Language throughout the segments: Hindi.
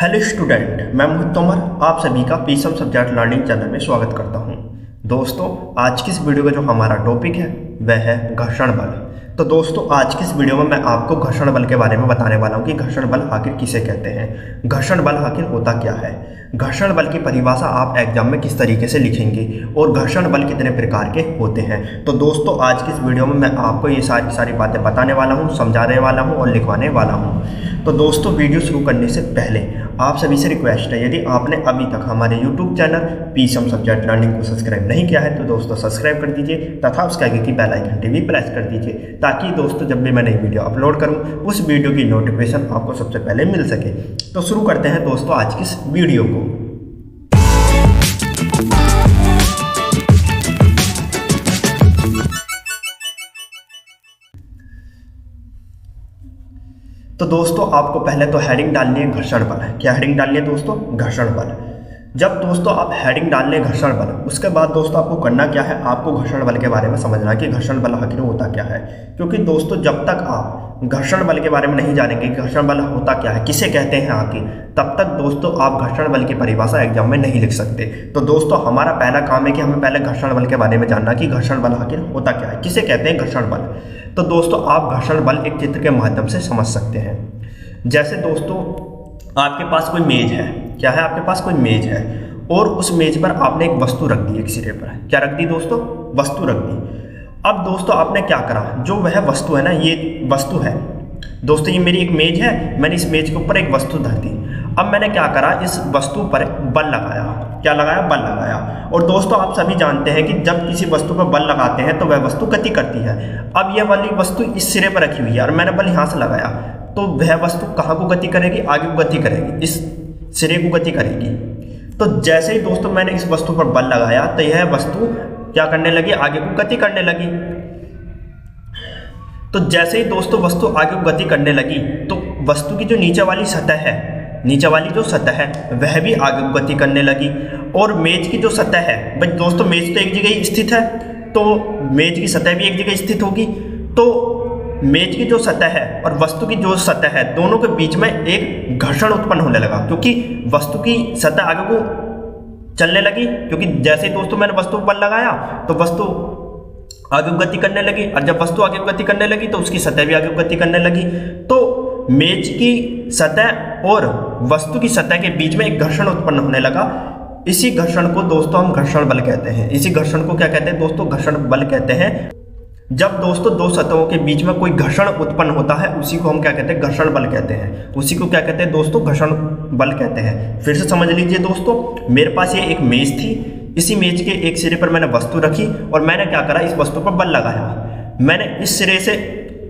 हेलो स्टूडेंट, मैं मोहित तोमर आप सभी का पीसम सब्जेक्ट लर्निंग चैनल में स्वागत करता हूं। दोस्तों, आज की इस वीडियो का जो हमारा टॉपिक है वह है घर्षण बल। तो दोस्तों, आज की इस वीडियो में मैं आपको घर्षण बल के बारे में बताने वाला हूं कि घर्षण बल आखिर किसे कहते हैं, घर्षण बल आखिर होता क्या है, घर्षण बल की परिभाषा आप एग्जाम में किस तरीके से लिखेंगे और घर्षण बल कितने प्रकार के होते हैं। तो दोस्तों, आज की इस वीडियो में मैं आपको ये सारी बातें बताने वाला हूँ, समझाने वाला हूँ और लिखवाने वाला हूँ। तो दोस्तों, वीडियो शुरू करने से पहले आप सभी से रिक्वेस्ट है, यदि आपने अभी तक हमारे YouTube channel Pisum subject learning को सब्सक्राइब नहीं किया है तो दोस्तों सब्सक्राइब कर दीजिए तथा उसके आगे की बेल आइकन भी प्रेस कर दीजिए, ताकि दोस्तों जब भी मैं नई वीडियो अपलोड करूं उस वीडियो की नोटिफिकेशन आपको सबसे पहले मिल सके। तो शुरू करते हैं दोस्तों आज की इस वीडियो को। तो दोस्तों, आपको पहले तो हेडिंग डालनी है घर्षण बल। क्या हेडिंग डालनी है दोस्तों? घर्षण बल। जब दोस्तों आप हेडिंग डाल लें घर्षण बल, उसके बाद दोस्तों आपको करना क्या है, आपको घर्षण बल के बारे में समझना कि घर्षण बल आखिर होता क्या है। क्योंकि दोस्तों, जब तक आप घर्षण बल के बारे में नहीं जानेंगे घर्षण बल होता क्या है, किसे कहते हैं आखिर, तब तक दोस्तों आप घर्षण बल की परिभाषा एग्जाम में नहीं लिख सकते। तो दोस्तों, हमारा पहला काम है कि हमें पहले घर्षण बल के बारे में जानना कि घर्षण बल आखिर होता क्या है, किसे कहते हैं घर्षण बल। तो दोस्तों, आप घर्षण बल एक चित्र के माध्यम से समझ सकते हैं। जैसे दोस्तों, आपके पास कोई मेज है, क्या है, आपके पास कोई मेज है और उस मेज पर आपने एक वस्तु रख दी, एक सिरे पर क्या रख दी दोस्तों? वस्तु रख दी। अब दोस्तों आपने क्या करा, जो वह वस्तु है ना, ये वस्तु है दोस्तों, ये मेरी एक मेज है, मैंने इस मेज के ऊपर एक वस्तु धर दी। अब मैंने क्या करा, इस वस्तु पर बल लगाया। क्या लगाया? बल लगाया। और दोस्तों आप सभी जानते हैं कि जब किसी वस्तु पर बल लगाते हैं तो वह वस्तु गति करती है। अब यह वाली वस्तु इस सिरे पर रखी हुई है और मैंने बल यहाँ से लगाया, तो वह वस्तु कहाँ को गति करेगी? आगे को गति करेगी, इस सिरे को गति करेगी। तो जैसे ही दोस्तों मैंने इस वस्तु पर बल लगाया तो यह वस्तु क्या करने लगी? आगे को गति करने लगी। तो जैसे ही दोस्तों वस्तु आगे को गति करने लगी तो वस्तु की जो नीचे वाली सतह है, नीचे वाली जो सतह है वह भी आगे को गति करने लगी। और मेज की जो सतह है, भाई दोस्तों मेज तो एक जगह स्थित है, तो मेज की सतह भी एक जगह स्थित होगी। तो मेज की जो सतह है और वस्तु की जो सतह है, दोनों के बीच में एक घर्षण उत्पन्न होने लगा, क्योंकि वस्तु की सतह आगे को चलने लगी। क्योंकि जैसे ही दोस्तों मैंने वस्तु पर बल लगाया तो वस्तु आगे गति करने लगी, और जब वस्तु आगे गति करने लगी तो उसकी सतह भी आगे गति करने लगी। तो मेज की सतह और वस्तु की सतह के बीच में एक घर्षण उत्पन्न होने लगा। इसी घर्षण को दोस्तों हम घर्षण बल कहते हैं। इसी घर्षण को क्या कहते हैं दोस्तों? घर्षण बल कहते हैं। जब दोस्तों दो सतहों के बीच में कोई घर्षण उत्पन्न होता है उसी को हम क्या कहते हैं? घर्षण बल कहते हैं। उसी को क्या कहते हैं दोस्तों? घर्षण बल कहते हैं। फिर से समझ लीजिए दोस्तों, मेरे पास ये एक मेज थी, इसी मेज के एक सिरे पर मैंने वस्तु रखी और मैंने क्या करा, इस वस्तु पर बल लगाया। मैंने इस सिरे से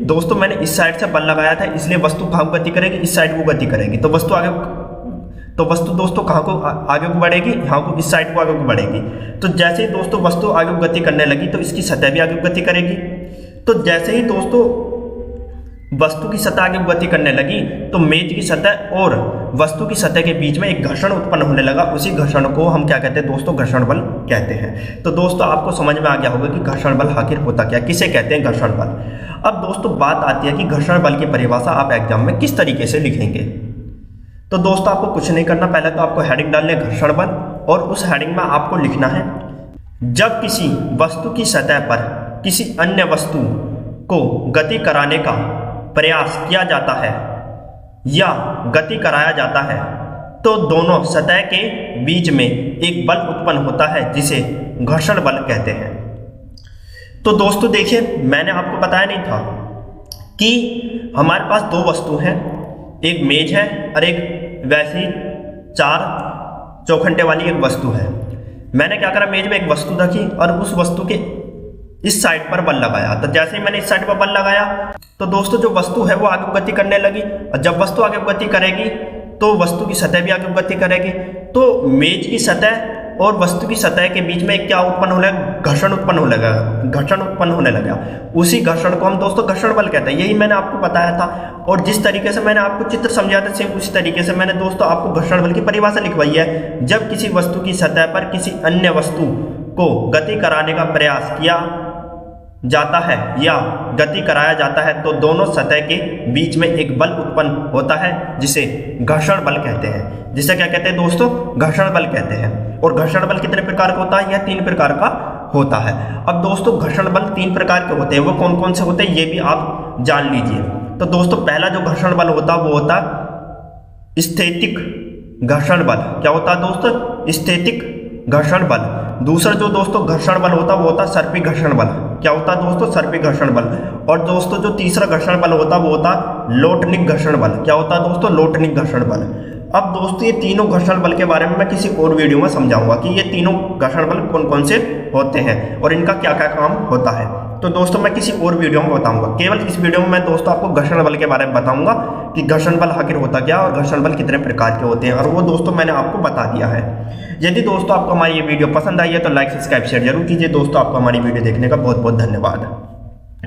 दोस्तों मैंने इस साइड से बल लगाया था, इसलिए वस्तु कहाँ को गति करेगी? इस साइड को गति करेगी। तो वस्तु आगे, तो वस्तु दोस्तों कहाँ को आगे को बढ़ेगी? यहाँ को, इस साइड को आगे को बढ़ेगी। तो जैसे ही दोस्तों वस्तु आगे को गति करने लगी तो इसकी सतह भी आगे को गति करेगी। तो जैसे ही दोस्तों वस्तु की सतह आगे गति करने लगी तो मेज की सतह और वस्तु की सतह के बीच में एक घर्षण उत्पन्न होने लगा। उसी घर्षण को हम क्या कहते हैं दोस्तों? घर्षण बल कहते हैं। तो दोस्तों आपको समझ में आ गया होगा कि घर्षण बल आखिर होता क्या, किसे कहते हैं घर्षण बल। अब दोस्तों बात आती है कि घर्षण बल की परिभाषा आप एग्जाम में किस तरीके से लिखेंगे। तो दोस्तों आपको कुछ नहीं करना, पहले तो आपको हेडिंग डालनी है घर्षण बल, और उस हेडिंग में आपको लिखना है, जब किसी वस्तु की सतह पर किसी अन्य वस्तु को गति कराने का प्रयास किया जाता है या गति कराया जाता है तो दोनों सतह के बीच में एक बल उत्पन्न होता है जिसे घर्षण बल कहते हैं। तो दोस्तों देखिए, मैंने आपको बताया नहीं था कि हमारे पास दो वस्तु हैं, एक मेज है और एक वैसी चार चौखंडे वाली एक वस्तु है। मैंने क्या करा, मेज में एक वस्तु रखी और उस वस्तु के इस साइड पर बल लगाया। तो जैसे ही मैंने इस साइड पर बल लगाया तो दोस्तों जो वस्तु है वो आगे गति करने लगी, और जब वस्तु आगे गति करेगी तो वस्तु की सतह भी आगे गति करेगी। तो मेज की सतह और वस्तु की सतह के बीच में क्या उत्पन्न होने लगा? घर्षण उत्पन्न होने लगा, घर्षण उत्पन्न होने लगा। उसी घर्षण को हम दोस्तों घर्षण बल कहते हैं। यही मैंने आपको बताया था, और जिस तरीके से मैंने आपको चित्र समझाया था सेम उसी तरीके से मैंने दोस्तों आपको घर्षण बल की परिभाषा लिखवाई है। जब किसी वस्तु की सतह पर किसी अन्य वस्तु को गति कराने का प्रयास किया जाता है या गति कराया जाता है तो दोनों सतह के बीच में एक बल उत्पन्न होता है जिसे घर्षण बल कहते हैं। जिसे क्या कहते हैं दोस्तों? घर्षण बल कहते हैं। और घर्षण बल कितने प्रकार का होता है? यह 3 प्रकार का होता है। अब दोस्तों घर्षण बल 3 प्रकार के होते हैं, वो कौन कौन से होते हैं ये भी आप जान लीजिए। तो दोस्तों पहला जो घर्षण बल होता है वो होता स्थैतिक घर्षण बल। क्या होता है दोस्तों? स्थैतिक घर्षण बल। दूसरा जो दोस्तों घर्षण बल होता है वो होता है सर्पिल घर्षण बल। क्या होता है दोस्तों? सर्पिल घर्षण बल। और दोस्तों जो तीसरा घर्षण बल होता है वो होता है लोटनिक घर्षण बल। क्या होता है दोस्तों? लोटनिक घर्षण बल। अब दोस्तों ये तीनों घर्षण बल के बारे में मैं किसी और वीडियो में समझाऊंगा कि ये तीनों घर्षण बल कौन कौन से होते हैं और इनका क्या क्या काम होता है। तो दोस्तों मैं किसी और वीडियो में बताऊंगा। केवल इस वीडियो में मैं दोस्तों आपको घर्षण बल के बारे में बताऊंगा कि घर्षण बल आखिर होता क्या और घर्षण बल कितने प्रकार के होते हैं, और वो दोस्तों मैंने आपको बता दिया है। यदि दोस्तों आपको हमारी ये वीडियो पसंद आई है तो लाइक सब्सक्राइब शेयर जरूर कीजिए। दोस्तों आपको हमारी वीडियो देखने का बहुत बहुत धन्यवाद।